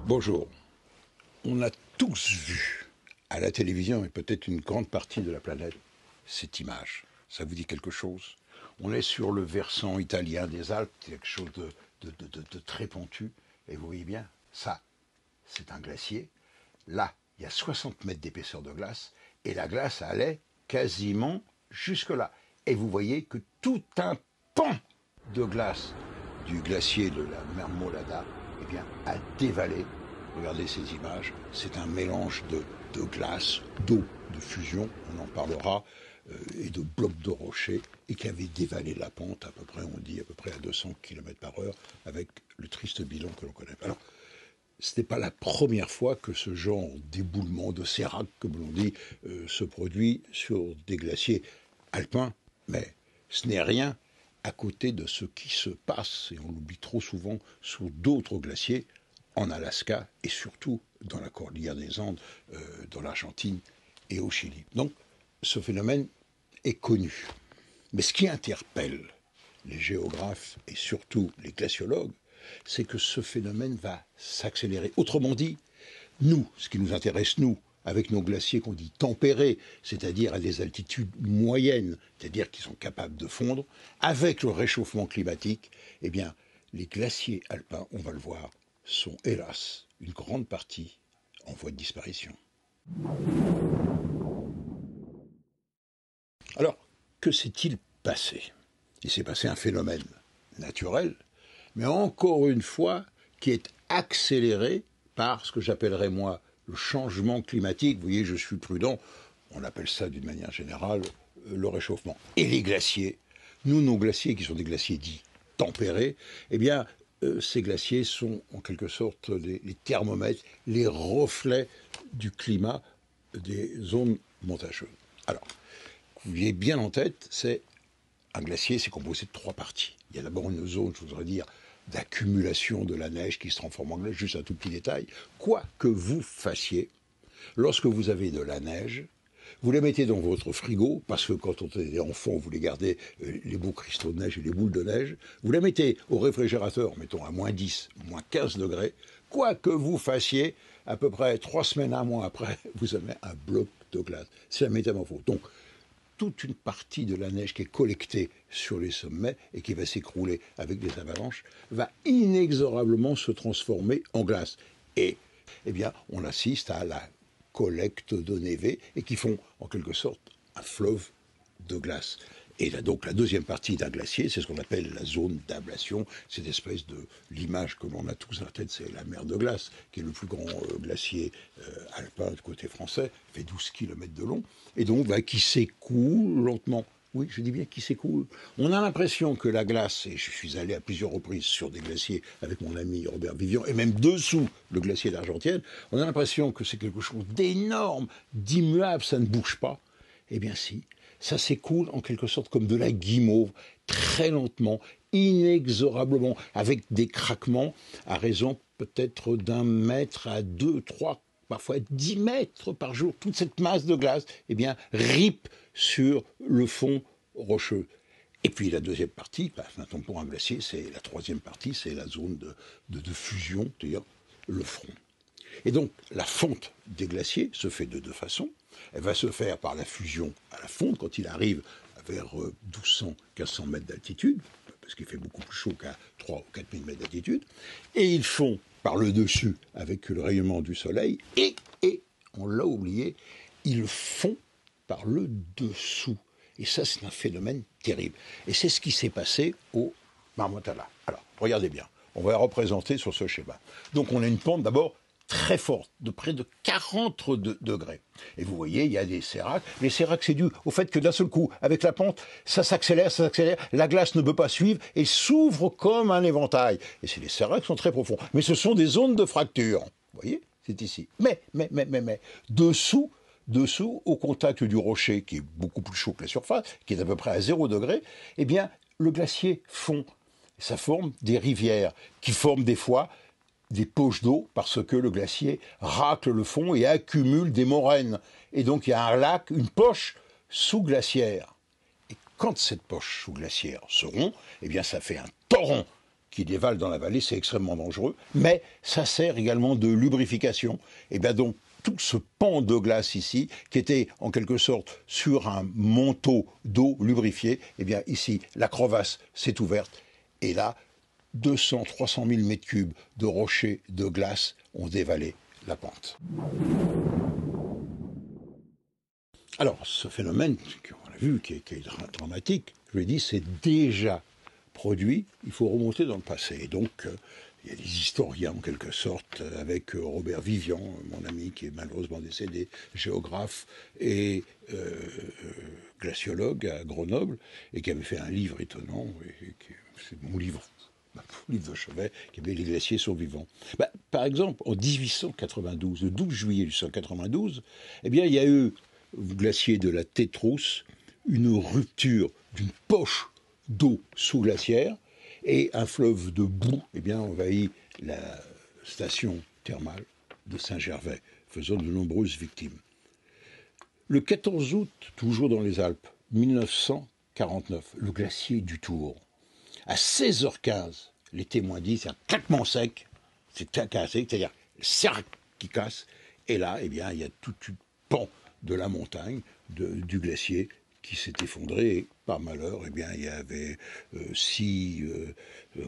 Bonjour. On a tous vu à la télévision et peut-être une grande partie de la planète cette image. Ça vous dit quelque chose? On est sur le versant italien des Alpes, quelque chose de très pentu. Et vous voyez bien, ça, c'est un glacier. Là, il y a 60 mètres d'épaisseur de glace et la glace allait quasiment jusque-là. Et vous voyez que tout un pan de glace du glacier de la Marmolada eh bien, a dévalé. Regardez ces images, c'est un mélange de glace, d'eau, de fusion, on en parlera, et de blocs de rochers, et qui avait dévalé la pente à peu près, on dit à peu près à 200 km/h, avec le triste bilan que l'on connaît. Alors, ce n'est pas la première fois que ce genre d'éboulement, de sérac, comme l'on dit, se produit sur des glaciers alpins, mais ce n'est rien à côté de ce qui se passe, et on l'oublie trop souvent, sur d'autres glaciers, en Alaska et surtout dans la cordillère des Andes, dans l'Argentine et au Chili. Donc, ce phénomène est connu. Mais ce qui interpelle les géographes et surtout les glaciologues, c'est que ce phénomène va s'accélérer. Autrement dit, nous, ce qui nous intéresse, nous, avec nos glaciers qu'on dit tempérés, c'est-à-dire à des altitudes moyennes, c'est-à-dire qui sont capables de fondre, avec le réchauffement climatique, eh bien, les glaciers alpins, on va le voir, sont hélas une grande partie en voie de disparition. Alors, que s'est-il passé? Il s'est passé un phénomène naturel, mais encore une fois, qui est accéléré par ce que j'appellerais moi le changement climatique. Vous voyez, je suis prudent, on appelle ça d'une manière générale le réchauffement. Et les glaciers, nos glaciers qui sont des glaciers dits tempérés, eh bien, ces glaciers sont en quelque sorte les thermomètres, les reflets du climat des zones montageuses. Alors, vous ayez bien en tête, c'est un glacier, c'est composé de 3 parties. Il y a d'abord une zone, je voudrais dire, d'accumulation de la neige qui se transforme en glace, juste un tout petit détail. Quoi que vous fassiez, lorsque vous avez de la neige, vous les mettez dans votre frigo, parce que quand on était enfant, vous voulez garder les beaux cristaux de neige et les boules de neige. Vous les mettez au réfrigérateur, mettons à moins 10, moins 15 degrés. Quoi que vous fassiez, à peu près 3 semaines, un mois après, vous avez un bloc de glace. C'est la métamorphose. Donc, toute une partie de la neige qui est collectée sur les sommets et qui va s'écrouler avec des avalanches va inexorablement se transformer en glace. Et, eh bien, on assiste à la collecte de névé et qui font en quelque sorte un fleuve de glace. Et là, donc la deuxième partie d'un glacier, c'est ce qu'on appelle la zone d'ablation, cette espèce de l'image que l'on a tous en tête, c'est la mer de glace, qui est le plus grand glacier alpin du côté français, fait 12 km de long, et donc qui s'écoule lentement. Oui, je dis bien qui s'écoule. On a l'impression que la glace, et je suis allé à plusieurs reprises sur des glaciers avec mon ami Robert Vivian, et même dessous le glacier d'Argentière, on a l'impression que c'est quelque chose d'énorme, d'immuable, ça ne bouge pas. Eh bien si, ça s'écoule en quelque sorte comme de la guimauve, très lentement, inexorablement, avec des craquements à raison peut-être d'1 mètre à 2, 3, parfois 10 mètres par jour. Toute cette masse de glace, eh bien, ripe sur le fond rocheux. Et puis la deuxième partie, maintenant pour un glacier, c'est la troisième partie, c'est la zone de fusion, c'est-à-dire le front. Et donc la fonte des glaciers se fait de 2 façons. Elle va se faire par la fusion à la fonte quand il arrive vers 1200-1500 mètres d'altitude, parce qu'il fait beaucoup plus chaud qu'à 3 ou 4 000 mètres d'altitude. Et ils font par le dessus avec le rayonnement du soleil. Et on l'a oublié, ils font par le dessous. Et ça, c'est un phénomène terrible. Et c'est ce qui s'est passé au Marmotala. Alors, regardez bien. On va représenter sur ce schéma. Donc, on a une pente d'abord très forte, de près de 40 degrés. Et vous voyez, il y a des séracs. Les séracs, c'est dû au fait que d'un seul coup, avec la pente, ça s'accélère, la glace ne peut pas suivre et s'ouvre comme un éventail. Et les séracs sont très profonds. Mais ce sont des zones de fracture. Vous voyez, c'est ici. Mais, dessous, au contact du rocher, qui est beaucoup plus chaud que la surface, qui est à peu près à 0 degré, eh bien, le glacier fond. Ça forme des rivières qui forment des fois des poches d'eau parce que le glacier racle le fond et accumule des moraines. Et donc il y a un lac, une poche sous-glaciaire. Et quand cette poche sous-glaciaire se rompt, eh bien ça fait un torrent qui dévale dans la vallée, c'est extrêmement dangereux, mais ça sert également de lubrification. Et bien donc tout ce pan de glace ici, qui était en quelque sorte sur un manteau d'eau lubrifiée, eh bien ici la crevasse s'est ouverte et là 200, 300 000 mètres cubes de rochers de glace ont dévalé la pente. Alors, ce phénomène qu'on a vu, qui est dramatique, je l'ai dit, c'est déjà produit, il faut remonter dans le passé. Et donc, il y a des historiens, en quelque sorte, avec Robert Vivian, mon ami qui est malheureusement décédé, géographe et glaciologue à Grenoble, et qui avait fait un livre étonnant, c'est mon livre de chevet, qui avait les glaciers survivants. Par exemple, en 1892, le 12 juillet 1892, eh bien, il y a eu, au glacier de la Tétrousse, une rupture d'une poche d'eau sous-glaciaire, et un fleuve de boue eh bien, envahit la station thermale de Saint-Gervais, faisant de nombreuses victimes. Le 14 août, toujours dans les Alpes, 1949, le glacier du Tour. À 16h15, les témoins disent c'est un claquement sec, c'est-à-dire le cercle qui casse, et là, eh bien, il y a tout un pan de la montagne, du glacier, qui s'est effondré, et par malheur, eh bien, il y avait 6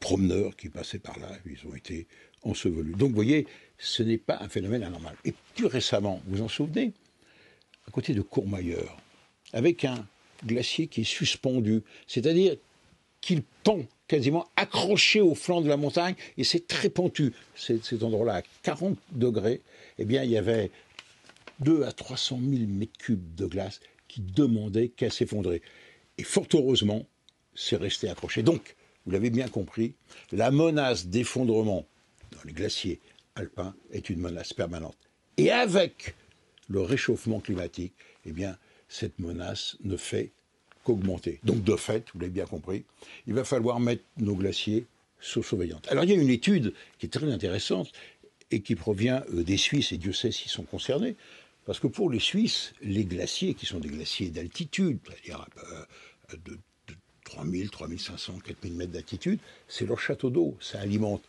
promeneurs qui passaient par là, ils ont été ensevelis. Donc, vous voyez, ce n'est pas un phénomène anormal. Et plus récemment, vous vous en souvenez, à côté de Courmayeur, avec un glacier qui est suspendu, c'est-à-dire qu'il pend quasiment accroché au flanc de la montagne, et c'est très pentu. Cet endroit-là, à 40 degrés, eh bien, il y avait 200 à 300 000 mètres cubes de glace qui demandaient qu'à s'effondrer. Et fort heureusement, c'est resté accroché. Donc, vous l'avez bien compris, la menace d'effondrement dans les glaciers alpins est une menace permanente. Et avec le réchauffement climatique, eh bien, cette menace ne fait qu'augmenter. Donc, de fait, vous l'avez bien compris, il va falloir mettre nos glaciers sous surveillance. Alors, il y a une étude qui est très intéressante et qui provient des Suisses, et Dieu sait s'ils sont concernés, parce que pour les Suisses, les glaciers, qui sont des glaciers d'altitude, c'est-à-dire de 3000, 3500, 4000 mètres d'altitude, c'est leur château d'eau. Ça alimente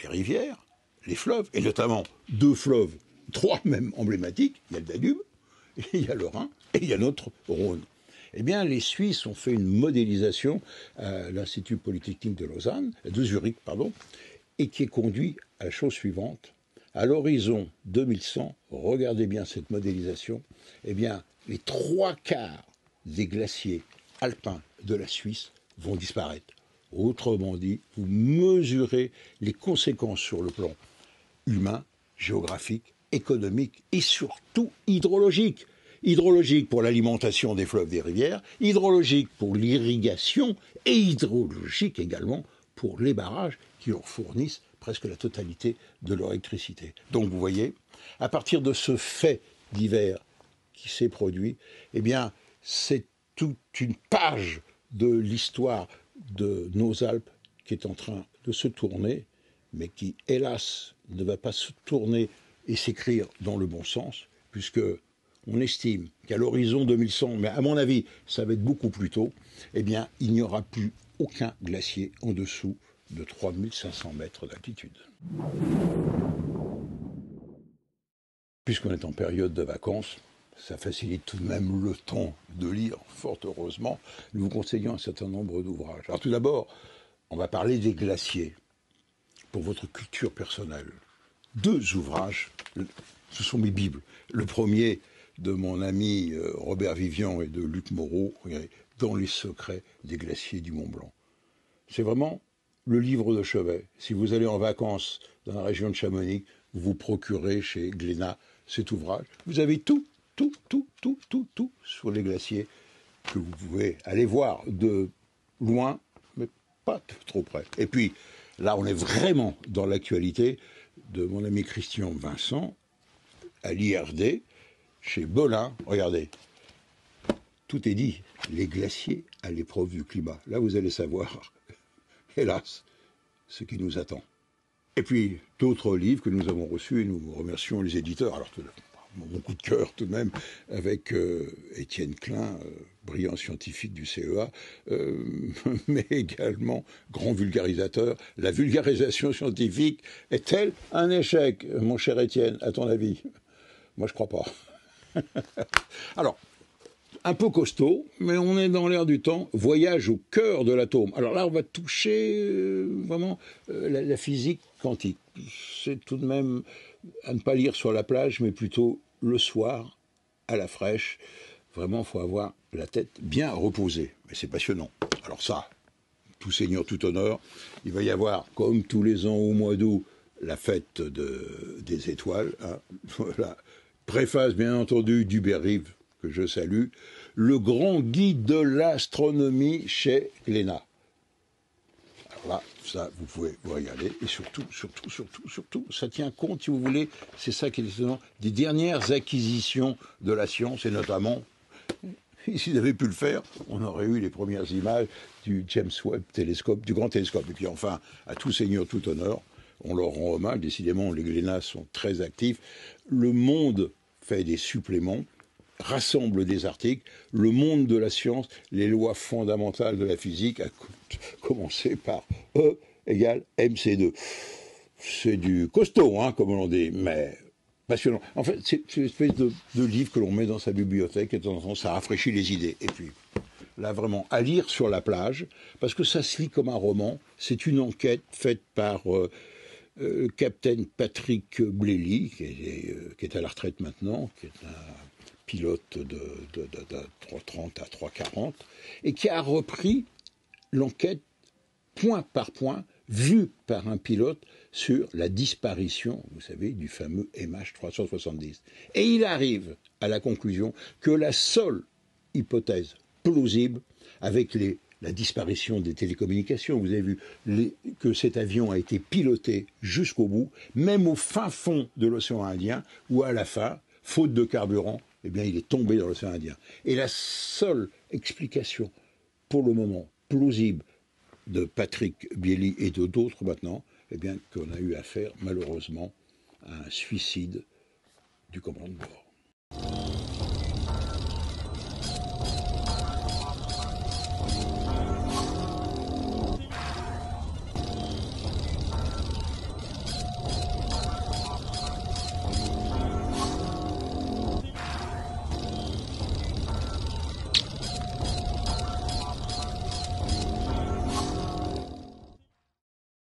les rivières, les fleuves, et notamment 2 fleuves, 3 même emblématiques. Il y a le Danube, il y a le Rhin, et il y a notre Rhône. Eh bien, les Suisses ont fait une modélisation à l'Institut Polytechnique de Zurich, et qui est conduit à la chose suivante. À l'horizon 2100, regardez bien cette modélisation, eh bien, les 3/4 des glaciers alpins de la Suisse vont disparaître. Autrement dit, vous mesurez les conséquences sur le plan humain, géographique, économique et surtout hydrologique. Hydrologique pour l'alimentation des fleuves, des rivières, hydrologique pour l'irrigation et hydrologique également pour les barrages qui leur fournissent presque la totalité de leur électricité. Donc vous voyez, à partir de ce fait divers qui s'est produit, eh bien, c'est toute une page de l'histoire de nos Alpes qui est en train de se tourner, mais qui, hélas, ne va pas se tourner et s'écrire dans le bon sens, puisque on estime qu'à l'horizon 2100, mais à mon avis, ça va être beaucoup plus tôt, eh bien, il n'y aura plus aucun glacier en dessous de 3500 mètres d'altitude. Puisqu'on est en période de vacances, ça facilite tout de même le temps de lire, fort heureusement. Nous vous conseillons un certain nombre d'ouvrages. Alors tout d'abord, on va parler des glaciers, pour votre culture personnelle. 2 ouvrages, ce sont mes bibles. Le premier, de mon ami Robert Vivian et de Luc Moreau, Dans les secrets des glaciers du Mont Blanc. C'est vraiment le livre de chevet. Si vous allez en vacances dans la région de Chamonix, vous vous procurez chez Glénat cet ouvrage. Vous avez tout sur les glaciers que vous pouvez aller voir de loin, mais pas trop près. Et puis, là, on est vraiment dans l'actualité de mon ami Christian Vincent, à l'IRD, chez Belin. Regardez, tout est dit. Les glaciers à l'épreuve du climat. Là, vous allez savoir, hélas, ce qui nous attend. Et puis d'autres livres que nous avons reçus, et nous remercions les éditeurs. Alors, mon coup de cœur tout de même avec Étienne Klein, brillant scientifique du CEA, mais également grand vulgarisateur. La vulgarisation scientifique est-elle un échec, mon cher Étienne, à ton avis? Moi, je crois pas. Alors, un peu costaud, mais on est dans l'air du temps. Voyage au cœur de l'atome. Alors là, on va toucher vraiment la physique quantique. C'est tout de même à ne pas lire sur la plage, mais plutôt le soir, à la fraîche. Vraiment, il faut avoir la tête bien reposée. Mais c'est passionnant. Alors ça, tout seigneur, tout honneur, il va y avoir, comme tous les ans au mois d'août, la fête des étoiles. Hein. Voilà. Préface, bien entendu, d'Hubert Reeves, que je salue, le grand guide de l'astronomie chez Glénat. Alors là, ça, vous pouvez vous régaler. Et surtout, ça tient compte, si vous voulez, c'est ça qui est étonnant, des dernières acquisitions de la science, et notamment, s'ils avaient pu le faire, on aurait eu les premières images du James Webb télescope, du grand télescope. Et puis enfin, à tout seigneur, tout honneur, on leur rend hommage. Décidément, les Glénat sont très actifs. Le Monde fait des suppléments, rassemble des articles. Le Monde de la science, les lois fondamentales de la physique, à commencer par E égale MC2. C'est du costaud, hein, comme on dit, mais passionnant. En fait, c'est une espèce de livre que l'on met dans sa bibliothèque et de temps en temps, ça rafraîchit les idées. Et puis, là, vraiment, à lire sur la plage, parce que ça se lit comme un roman. C'est une enquête faite par Captain Patrick Blely, qui est à la retraite maintenant, qui est un pilote de 330 à 340, et qui a repris l'enquête point par point, vue par un pilote sur la disparition, vous savez, du fameux MH370. Et il arrive à la conclusion que la seule hypothèse plausible, avec la disparition des télécommunications, vous avez vu que cet avion a été piloté jusqu'au bout, même au fin fond de l'océan Indien, où à la fin, faute de carburant, eh bien, il est tombé dans l'océan Indien. Et la seule explication, pour le moment, plausible, de Patrick Blely et de d'autres maintenant, eh bien, qu'on a eu affaire, malheureusement, à un suicide du commandant de bord.